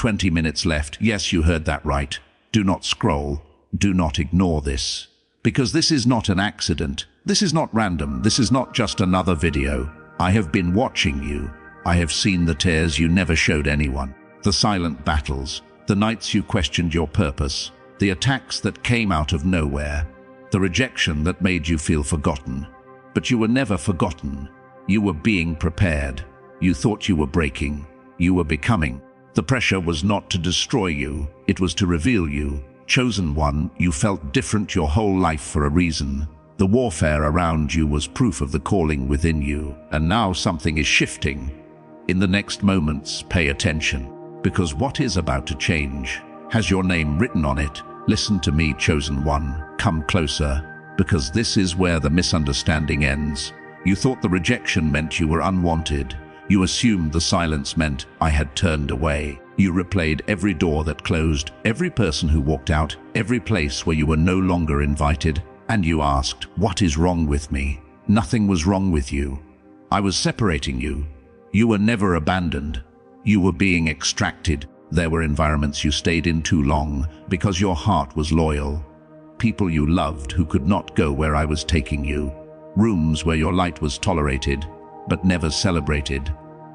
20 minutes left. Yes, you heard that right. Do not scroll. Do not ignore this. Because this is not an accident. This is not random. This is not just another video. I have been watching you. I have seen the tears you never showed anyone. The silent battles. The nights you questioned your purpose. The attacks that came out of nowhere. The rejection that made you feel forgotten. But you were never forgotten. You were being prepared. You thought you were breaking. You were becoming. The pressure was not to destroy you. It was to reveal you. Chosen one, you felt different your whole life for a reason. The warfare around you was proof of the calling within you. And now something is shifting. In the next moments, pay attention. Because what is about to change has your name written on it. Listen to me, chosen one. Come closer. Because this is where the misunderstanding ends. You thought the rejection meant you were unwanted. You assumed the silence meant I had turned away. You replayed every door that closed, every person who walked out, every place where you were no longer invited. And you asked, what is wrong with me? Nothing was wrong with you. I was separating you. You were never abandoned. You were being extracted. There were environments you stayed in too long because your heart was loyal. People you loved who could not go where I was taking you. Rooms where your light was tolerated, but never celebrated.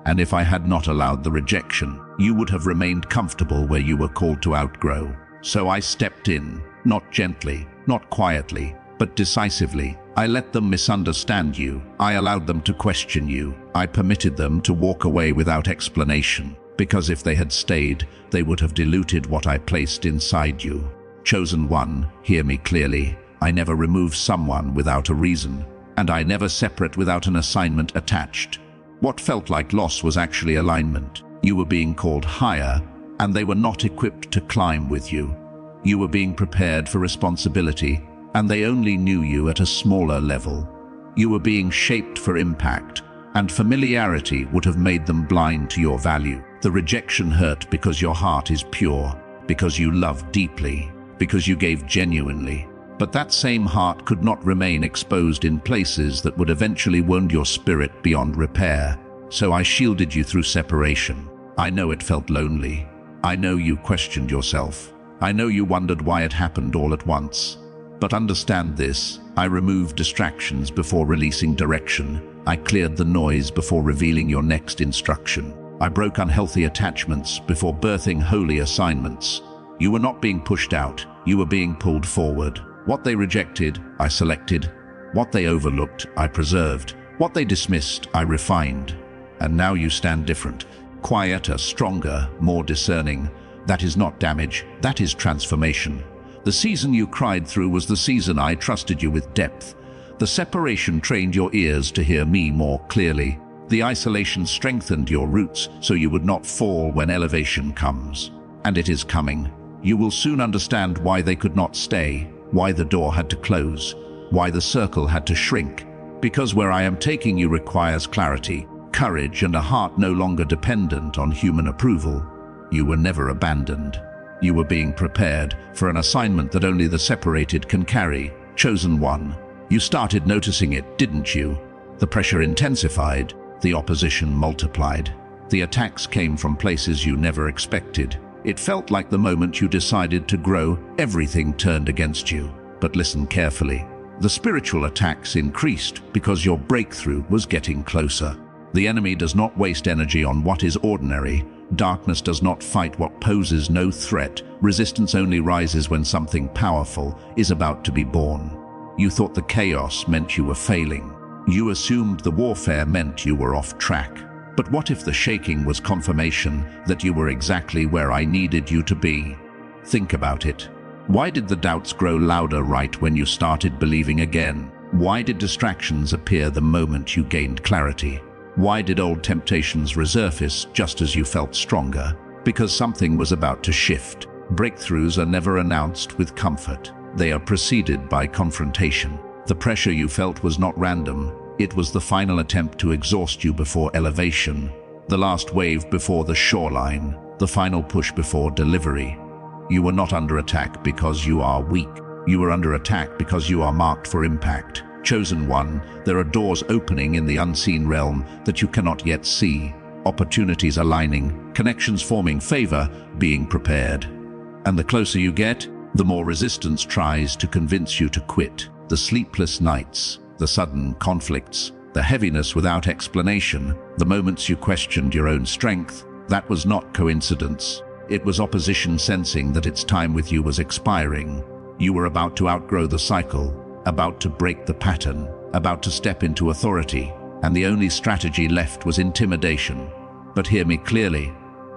And if I had not allowed the rejection, you would have remained comfortable where you were called to outgrow. So I stepped in, not gently, not quietly, but decisively. I let them misunderstand you. I allowed them to question you. I permitted them to walk away without explanation. Because if they had stayed, they would have diluted what I placed inside you. Chosen one, hear me clearly. I never remove someone without a reason. And I never separate without an assignment attached. What felt like loss was actually alignment. You were being called higher, and they were not equipped to climb with you. You were being prepared for responsibility, and they only knew you at a smaller level. You were being shaped for impact, and familiarity would have made them blind to your value. The rejection hurt because your heart is pure, because you loved deeply, because you gave genuinely. But that same heart could not remain exposed in places that would eventually wound your spirit beyond repair. So I shielded you through separation. I know it felt lonely. I know you questioned yourself. I know you wondered why it happened all at once. But understand this, I removed distractions before releasing direction. I cleared the noise before revealing your next instruction. I broke unhealthy attachments before birthing holy assignments. You were not being pushed out, you were being pulled forward. What they rejected, I selected. What they overlooked, I preserved. What they dismissed, I refined. And now you stand different. Quieter, stronger, more discerning. That is not damage, that is transformation. The season you cried through was the season I trusted you with depth. The separation trained your ears to hear me more clearly. The isolation strengthened your roots so you would not fall when elevation comes. And it is coming. You will soon understand why they could not stay, why the door had to close, why the circle had to shrink. Because where I am taking you requires clarity, courage, and a heart no longer dependent on human approval. You were never abandoned. You were being prepared for an assignment that only the separated can carry. Chosen one. You started noticing it, didn't you? The pressure intensified, the opposition multiplied. The attacks came from places you never expected. It felt like the moment you decided to grow, everything turned against you. But listen carefully. The spiritual attacks increased because your breakthrough was getting closer. The enemy does not waste energy on what is ordinary. Darkness does not fight what poses no threat. Resistance only rises when something powerful is about to be born. You thought the chaos meant you were failing. You assumed the warfare meant you were off track. But what if the shaking was confirmation that you were exactly where I needed you to be? Think about it. Why did the doubts grow louder right when you started believing again? Why did distractions appear the moment you gained clarity? Why did old temptations resurface just as you felt stronger? Because something was about to shift. Breakthroughs are never announced with comfort. They are preceded by confrontation. The pressure you felt was not random. It was the final attempt to exhaust you before elevation, the last wave before the shoreline, the final push before delivery. You were not under attack because you are weak. You were under attack because you are marked for impact. Chosen one, there are doors opening in the unseen realm that you cannot yet see. Opportunities aligning, connections forming favor, being prepared. And the closer you get, the more resistance tries to convince you to quit. The sleepless nights, the sudden conflicts, the heaviness without explanation, the moments you questioned your own strength, that was not coincidence. It was opposition sensing that its time with you was expiring. You were about to outgrow the cycle, about to break the pattern, about to step into authority, and the only strategy left was intimidation. But hear me clearly.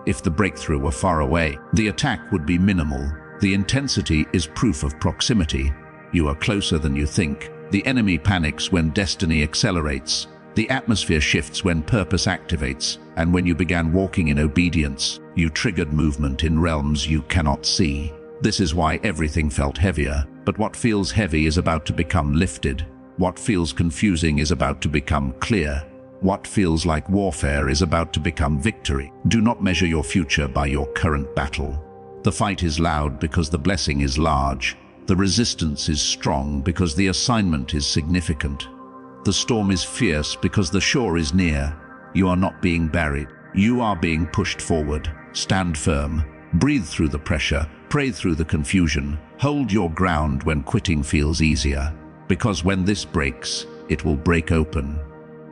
If the breakthrough were far away, the attack would be minimal. The intensity is proof of proximity. You are closer than you think. The enemy panics when destiny accelerates. The atmosphere shifts when purpose activates. And when you began walking in obedience, you triggered movement in realms you cannot see. This is why everything felt heavier. But what feels heavy is about to become lifted. What feels confusing is about to become clear. What feels like warfare is about to become victory. Do not measure your future by your current battle. The fight is loud because the blessing is large. The resistance is strong because the assignment is significant. The storm is fierce because the shore is near. You are not being buried. You are being pushed forward. Stand firm. Breathe through the pressure. Pray through the confusion. Hold your ground when quitting feels easier. Because when this breaks, it will break open.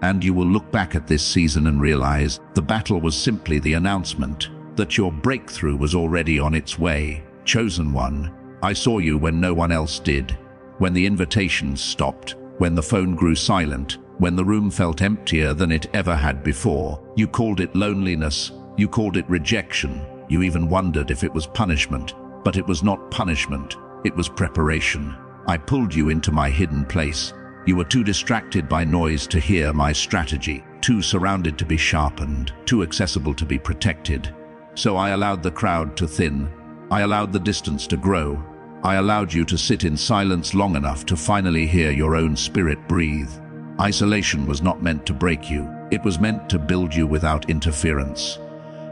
And you will look back at this season and realize the battle was simply the announcement that your breakthrough was already on its way. Chosen one, I saw you when no one else did. When the invitations stopped, when the phone grew silent, when the room felt emptier than it ever had before. You called it loneliness, you called it rejection, you even wondered if it was punishment. But it was not punishment, it was preparation. I pulled you into my hidden place. You were too distracted by noise to hear my strategy, too surrounded to be sharpened, too accessible to be protected. So I allowed the crowd to thin. I allowed the distance to grow. I allowed you to sit in silence long enough to finally hear your own spirit breathe. Isolation was not meant to break you. It was meant to build you without interference.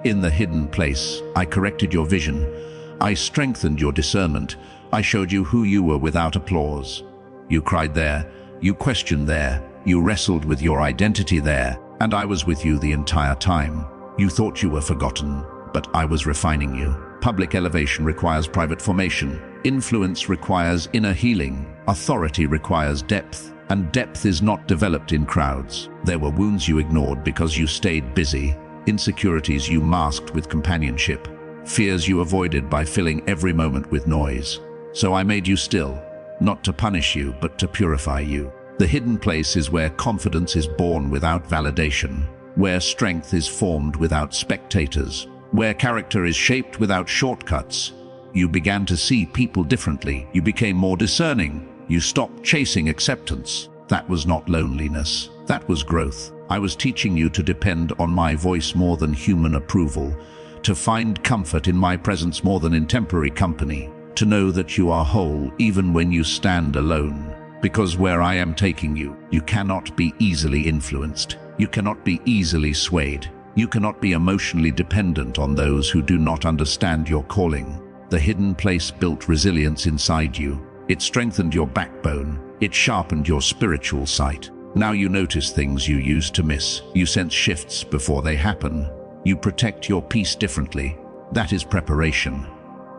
In the hidden place, I corrected your vision. I strengthened your discernment. I showed you who you were without applause. You cried there. You questioned there, you wrestled with your identity there, and I was with you the entire time. You thought you were forgotten, but I was refining you. Public elevation requires private formation. Influence requires inner healing. Authority requires depth, and depth is not developed in crowds. There were wounds you ignored because you stayed busy, insecurities you masked with companionship, fears you avoided by filling every moment with noise. So I made you still. Not to punish you, but to purify you. The hidden place is where confidence is born without validation, where strength is formed without spectators, where character is shaped without shortcuts. You began to see people differently. You became more discerning. You stopped chasing acceptance. That was not loneliness. That was growth. I was teaching you to depend on my voice more than human approval, to find comfort in my presence more than in temporary company, to know that you are whole even when you stand alone. Because where I am taking you, you cannot be easily influenced. You cannot be easily swayed. You cannot be emotionally dependent on those who do not understand your calling. The hidden place built resilience inside you. It strengthened your backbone. It sharpened your spiritual sight. Now you notice things you used to miss. You sense shifts before they happen. You protect your peace differently. That is preparation.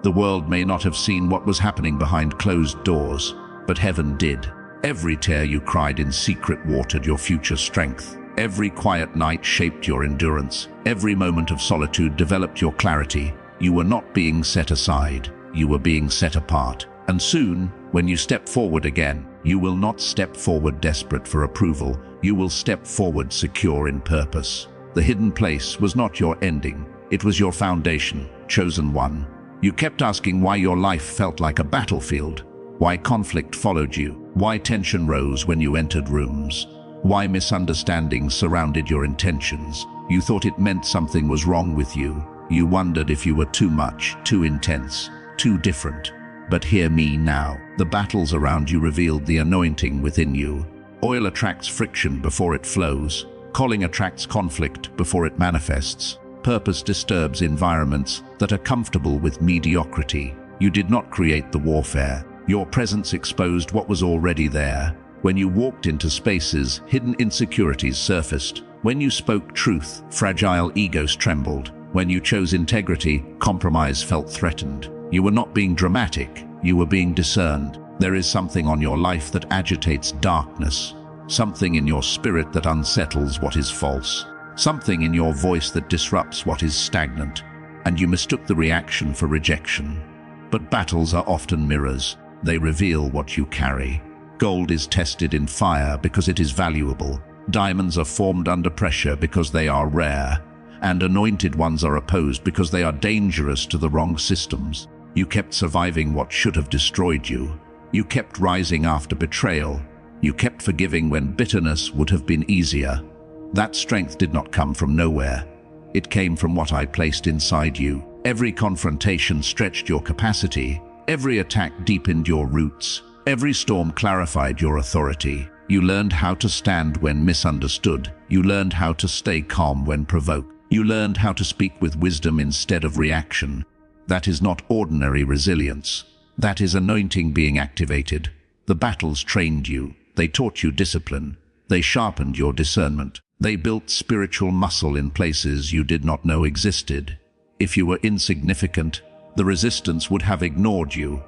The world may not have seen what was happening behind closed doors, but heaven did. Every tear you cried in secret watered your future strength. Every quiet night shaped your endurance. Every moment of solitude developed your clarity. You were not being set aside. You were being set apart. And soon, when you step forward again, you will not step forward desperate for approval. You will step forward secure in purpose. The hidden place was not your ending. It was your foundation, chosen one. You kept asking why your life felt like a battlefield, why conflict followed you, why tension rose when you entered rooms, why misunderstandings surrounded your intentions. You thought it meant something was wrong with you. You wondered if you were too much, too intense, too different. But hear me now. The battles around you revealed the anointing within you. Oil attracts friction before it flows. Calling attracts conflict before it manifests. Purpose disturbs environments that are comfortable with mediocrity. You did not create the warfare. Your presence exposed what was already there. When you walked into spaces, hidden insecurities surfaced. When you spoke truth, fragile egos trembled. When you chose integrity, compromise felt threatened. You were not being dramatic, you were being discerned. There is something on your life that agitates darkness, something in your spirit that unsettles what is false, something in your voice that disrupts what is stagnant, and you mistook the reaction for rejection. But battles are often mirrors. They reveal what you carry. Gold is tested in fire because it is valuable. Diamonds are formed under pressure because they are rare. And anointed ones are opposed because they are dangerous to the wrong systems. You kept surviving what should have destroyed you. You kept rising after betrayal. You kept forgiving when bitterness would have been easier. That strength did not come from nowhere. It came from what I placed inside you. Every confrontation stretched your capacity. Every attack deepened your roots. Every storm clarified your authority. You learned how to stand when misunderstood. You learned how to stay calm when provoked. You learned how to speak with wisdom instead of reaction. That is not ordinary resilience. That is anointing being activated. The battles trained you. They taught you discipline. They sharpened your discernment. They built spiritual muscle in places you did not know existed. If you were insignificant, the resistance would have ignored you.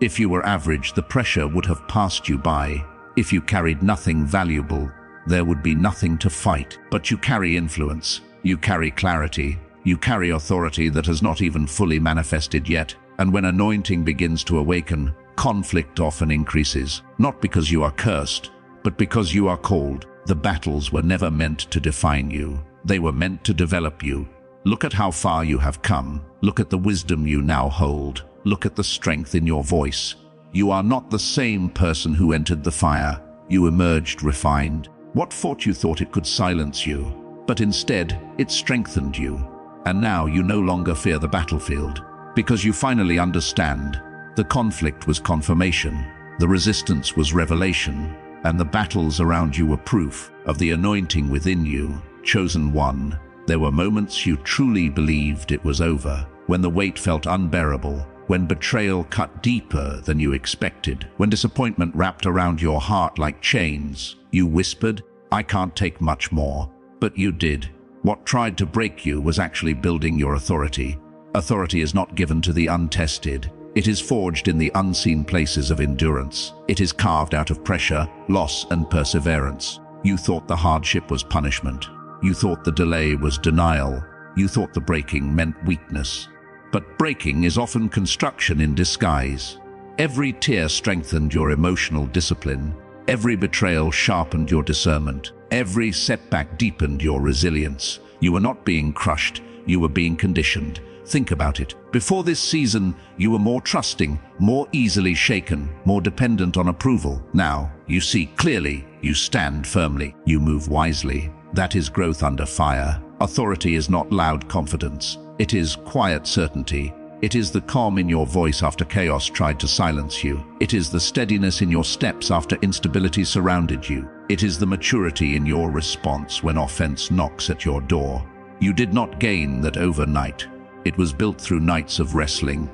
If you were average, the pressure would have passed you by. If you carried nothing valuable, there would be nothing to fight. But you carry influence. You carry clarity. You carry authority that has not even fully manifested yet. And when anointing begins to awaken, conflict often increases. Not because you are cursed, but because you are called. The battles were never meant to define you. They were meant to develop you. Look at how far you have come. Look at the wisdom you now hold. Look at the strength in your voice. You are not the same person who entered the fire. You emerged refined. What fought you thought it could silence you, but instead it strengthened you. And now you no longer fear the battlefield, because you finally understand. The conflict was confirmation, the resistance was revelation, and the battles around you were proof of the anointing within you, chosen one. There were moments you truly believed it was over, when the weight felt unbearable, when betrayal cut deeper than you expected, when disappointment wrapped around your heart like chains. You whispered, "I can't take much more." But you did. What tried to break you was actually building your authority. Authority is not given to the untested. It is forged in the unseen places of endurance. It is carved out of pressure, loss, and perseverance. You thought the hardship was punishment. You thought the delay was denial. You thought the breaking meant weakness. But breaking is often construction in disguise. Every tear strengthened your emotional discipline. Every betrayal sharpened your discernment. Every setback deepened your resilience. You were not being crushed, you were being conditioned. Think about it. Before this season, you were more trusting, more easily shaken, more dependent on approval. Now, you see clearly, you stand firmly, you move wisely. That is growth under fire. Authority is not loud confidence. It is quiet certainty. It is the calm in your voice after chaos tried to silence you. It is the steadiness in your steps after instability surrounded you. It is the maturity in your response when offense knocks at your door. You did not gain that overnight. It was built through nights of wrestling,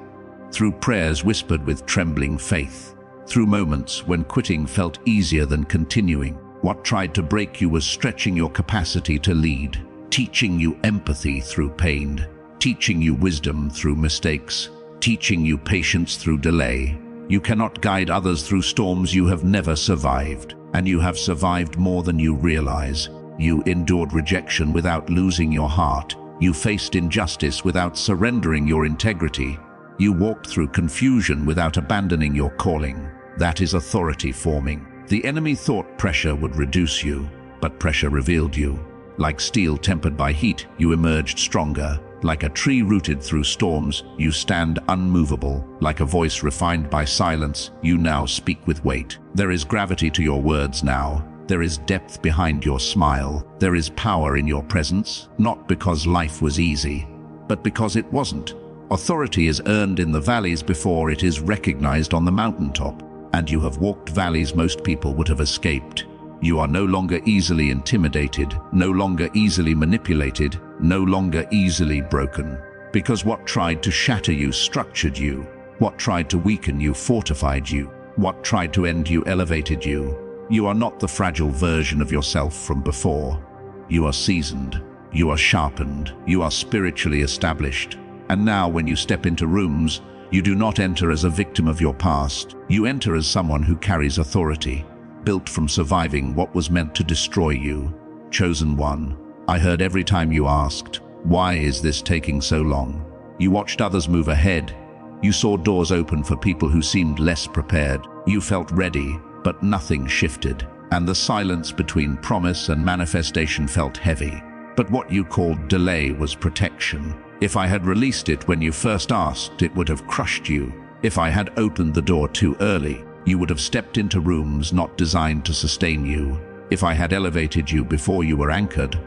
through prayers whispered with trembling faith, through moments when quitting felt easier than continuing. What tried to break you was stretching your capacity to lead, teaching you empathy through pain, teaching you wisdom through mistakes, teaching you patience through delay. You cannot guide others through storms you have never survived, and you have survived more than you realize. You endured rejection without losing your heart. You faced injustice without surrendering your integrity. You walked through confusion without abandoning your calling. That is authority forming. The enemy thought pressure would reduce you, but pressure revealed you. Like steel tempered by heat, you emerged stronger. Like a tree rooted through storms, you stand unmovable. Like a voice refined by silence, you now speak with weight. There is gravity to your words now. There is depth behind your smile. There is power in your presence, not because life was easy, but because it wasn't. Authority is earned in the valleys before it is recognized on the mountaintop, and you have walked valleys most people would have escaped. You are no longer easily intimidated, no longer easily manipulated, no longer easily broken. Because what tried to shatter you structured you. What tried to weaken you fortified you. What tried to end you elevated you. You are not the fragile version of yourself from before. You are seasoned. You are sharpened. You are spiritually established. And now when you step into rooms, you do not enter as a victim of your past. You enter as someone who carries authority, built from surviving what was meant to destroy you. Chosen one, I heard every time you asked, "Why is this taking so long?" You watched others move ahead. You saw doors open for people who seemed less prepared. You felt ready, but nothing shifted. And the silence between promise and manifestation felt heavy. But what you called delay was protection. If I had released it when you first asked, it would have crushed you. If I had opened the door too early, you would have stepped into rooms not designed to sustain you. If I had elevated you before you were anchored,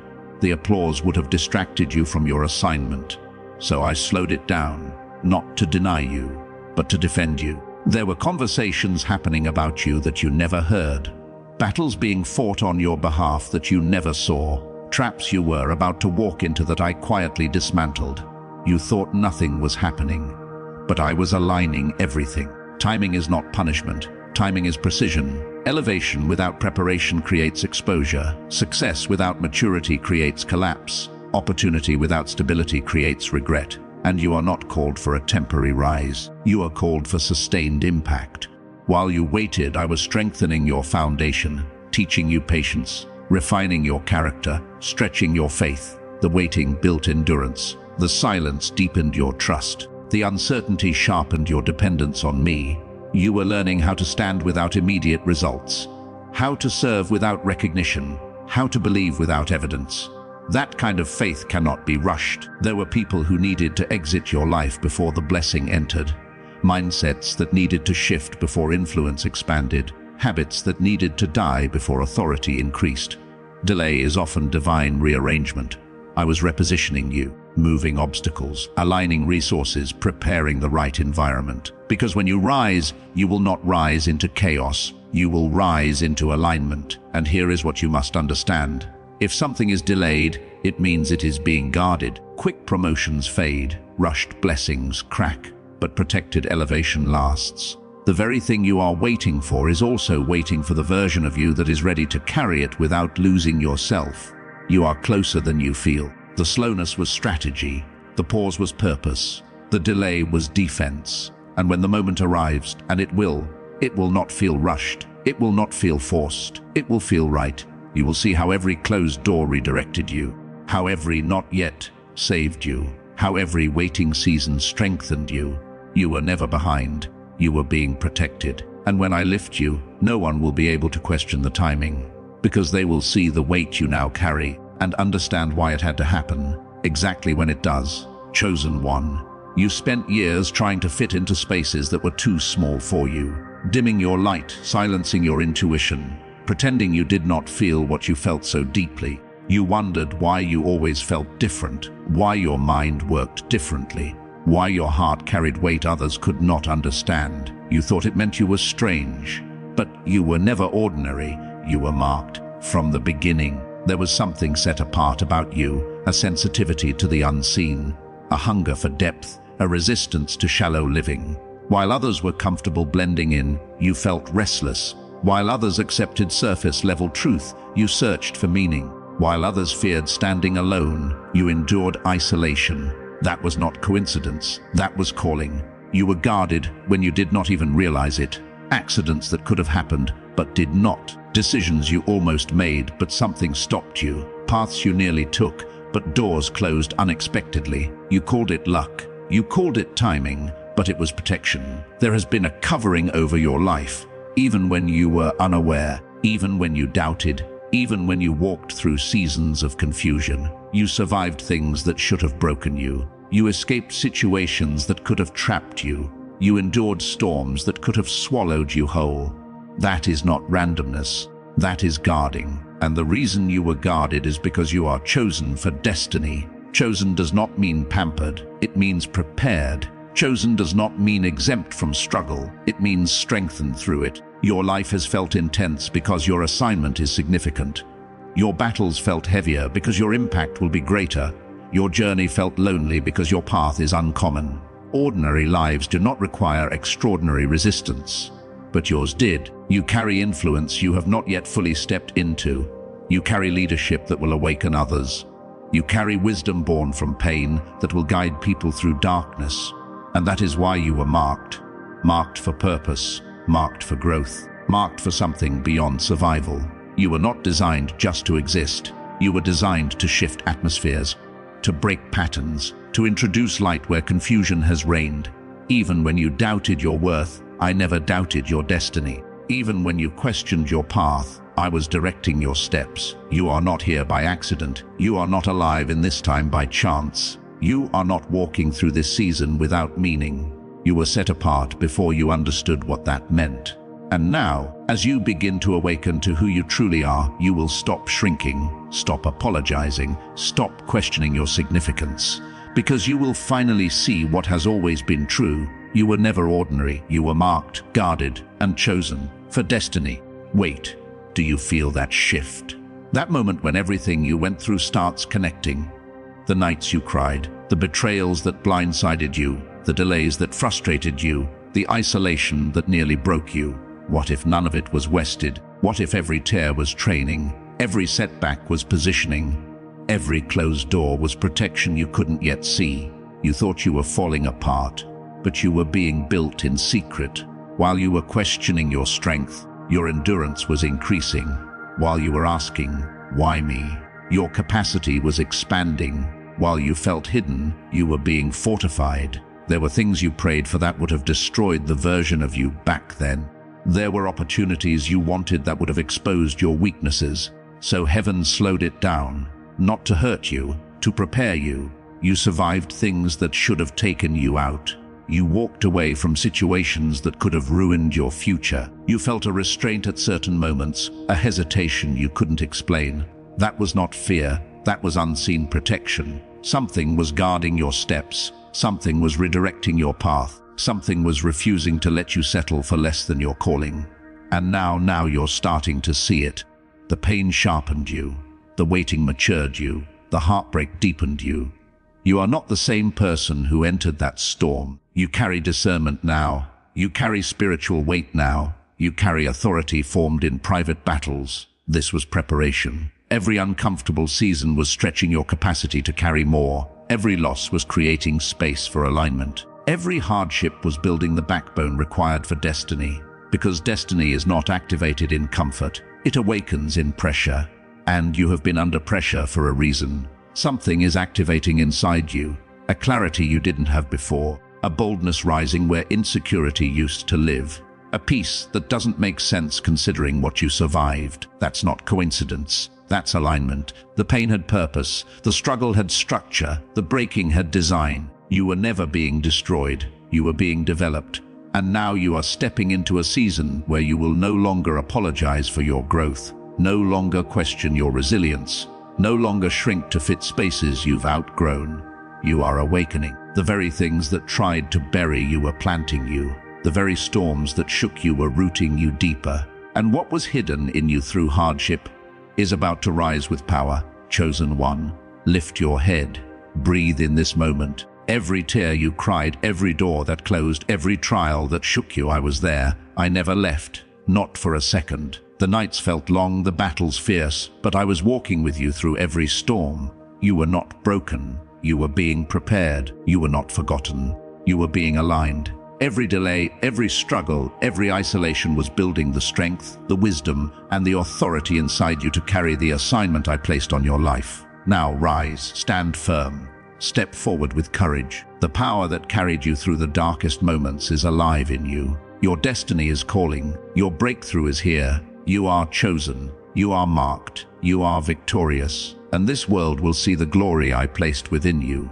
the applause would have distracted you from your assignment. So I slowed it down, not to deny you, but to defend you. There were conversations happening about you that you never heard. Battles being fought on your behalf that you never saw. Traps you were about to walk into that I quietly dismantled. You thought nothing was happening, but I was aligning everything. Timing is not punishment. Timing is precision. Elevation without preparation creates exposure. Success without maturity creates collapse. Opportunity without stability creates regret. And you are not called for a temporary rise. You are called for sustained impact. While you waited, I was strengthening your foundation, teaching you patience, refining your character, stretching your faith. The waiting built endurance. The silence deepened your trust. The uncertainty sharpened your dependence on me. You were learning how to stand without immediate results, how to serve without recognition, how to believe without evidence. That kind of faith cannot be rushed. There were people who needed to exit your life before the blessing entered. Mindsets that needed to shift before influence expanded. Habits that needed to die before authority increased. Delay is often divine rearrangement. I was repositioning you, moving obstacles, aligning resources, preparing the right environment. Because when you rise, you will not rise into chaos. You will rise into alignment. And here is what you must understand. If something is delayed, it means it is being guarded. Quick promotions fade, rushed blessings crack, but protected elevation lasts. The very thing you are waiting for is also waiting for the version of you that is ready to carry it without losing yourself. You are closer than you feel. The slowness was strategy. The pause was purpose. The delay was defense. And when the moment arrives, and it will not feel rushed. It will not feel forced. It will feel right. You will see how every closed door redirected you, how every not yet saved you, how every waiting season strengthened you. You were never behind. You were being protected. And when I lift you, no one will be able to question the timing, because they will see the weight you now carry and understand why it had to happen, exactly when it does. Chosen one. You spent years trying to fit into spaces that were too small for you, dimming your light, silencing your intuition, pretending you did not feel what you felt so deeply. You wondered why you always felt different, why your mind worked differently, why your heart carried weight others could not understand. You thought it meant you were strange, but you were never ordinary. You were marked from the beginning. There was something set apart about you, a sensitivity to the unseen, a hunger for depth, a resistance to shallow living. While others were comfortable blending in, you felt restless. While others accepted surface-level truth, you searched for meaning. While others feared standing alone, you endured isolation. That was not coincidence. That was calling. You were guarded when you did not even realize it. Accidents that could have happened, but did not. Decisions you almost made, but something stopped you. Paths you nearly took, but doors closed unexpectedly. You called it luck. You called it timing, but it was protection. There has been a covering over your life, even when you were unaware, even when you doubted, even when you walked through seasons of confusion. You survived things that should have broken you. You escaped situations that could have trapped you. You endured storms that could have swallowed you whole. That is not randomness. That is guarding. And the reason you were guarded is because you are chosen for destiny. Chosen does not mean pampered. It means prepared. Chosen does not mean exempt from struggle. It means strengthened through it. Your life has felt intense because your assignment is significant. Your battles felt heavier because your impact will be greater. Your journey felt lonely because your path is uncommon. Ordinary lives do not require extraordinary resistance, but yours did. You carry influence you have not yet fully stepped into. You carry leadership that will awaken others. You carry wisdom born from pain that will guide people through darkness. And that is why you were marked. Marked for purpose, marked for growth, marked for something beyond survival. You were not designed just to exist. You were designed to shift atmospheres, to break patterns, to introduce light where confusion has reigned. Even when you doubted your worth, I never doubted your destiny. Even when you questioned your path, I was directing your steps. You are not here by accident. You are not alive in this time by chance. You are not walking through this season without meaning. You were set apart before you understood what that meant. And now, as you begin to awaken to who you truly are, you will stop shrinking, stop apologizing, stop questioning your significance. Because you will finally see what has always been true. You were never ordinary. You were marked, guarded, and chosen for destiny. Wait, do you feel that shift? That moment when everything you went through starts connecting. The nights you cried, the betrayals that blindsided you, the delays that frustrated you, the isolation that nearly broke you. What if none of it was wasted? What if every tear was training? Every setback was positioning? Every closed door was protection you couldn't yet see? You thought you were falling apart, but you were being built in secret. While you were questioning your strength, your endurance was increasing. While you were asking, why me? Your capacity was expanding. While you felt hidden, you were being fortified. There were things you prayed for that would have destroyed the version of you back then. There were opportunities you wanted that would have exposed your weaknesses. So heaven slowed it down, not to hurt you, to prepare you. You survived things that should have taken you out. You walked away from situations that could have ruined your future. You felt a restraint at certain moments, a hesitation you couldn't explain. That was not fear, that was unseen protection. Something was guarding your steps. Something was redirecting your path. Something was refusing to let you settle for less than your calling. And now you're starting to see it. The pain sharpened you. The waiting matured you. The heartbreak deepened you. You are not the same person who entered that storm. You carry discernment now. You carry spiritual weight now. You carry authority formed in private battles. This was preparation. Every uncomfortable season was stretching your capacity to carry more. Every loss was creating space for alignment. Every hardship was building the backbone required for destiny. Because destiny is not activated in comfort. It awakens in pressure. And you have been under pressure for a reason. Something is activating inside you. A clarity you didn't have before. A boldness rising where insecurity used to live. A peace that doesn't make sense considering what you survived. That's not coincidence. That's alignment. The pain had purpose. The struggle had structure. The breaking had design. You were never being destroyed. You were being developed. And now you are stepping into a season where you will no longer apologize for your growth. No longer question your resilience. No longer shrink to fit spaces you've outgrown. You are awakening. The very things that tried to bury you were planting you. The very storms that shook you were rooting you deeper. And what was hidden in you through hardship is about to rise with power. Chosen one, lift your head. Breathe in this moment. Every tear you cried, every door that closed, every trial that shook you, I was there. I never left, not for a second. The nights felt long, the battles fierce, but I was walking with you through every storm. You were not broken. You were being prepared. You were not forgotten. You were being aligned. Every delay, every struggle, every isolation was building the strength, the wisdom, and the authority inside you to carry the assignment I placed on your life. Now rise, stand firm, step forward with courage. The power that carried you through the darkest moments is alive in you. Your destiny is calling. Your breakthrough is here. You are chosen. You are marked. You are victorious. And this world will see the glory I placed within you.